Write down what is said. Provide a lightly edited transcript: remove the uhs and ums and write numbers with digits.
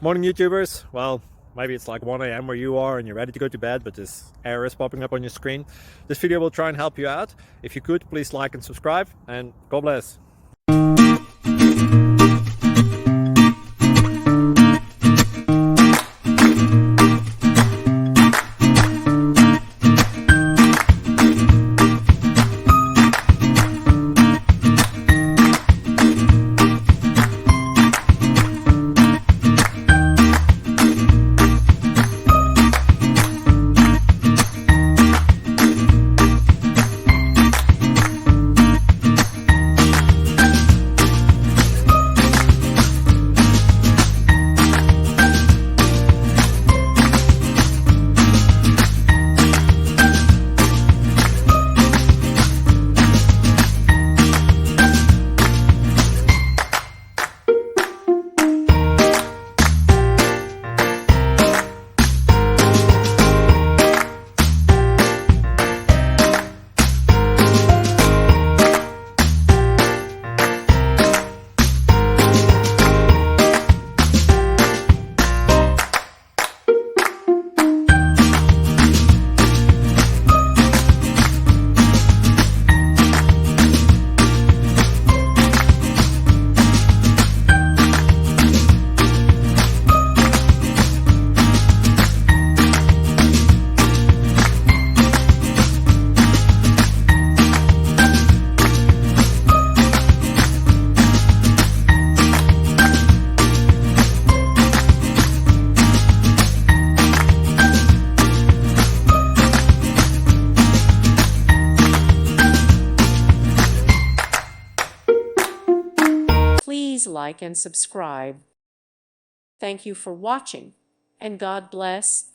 Morning YouTubers. Well, maybe it's like 1 a.m. where you are and you're ready to go to bed, but this error is popping up on your screen. This video will try and help you out. If you could, please like and subscribe, and God bless. Please like and subscribe. Thank you for watching, and God bless.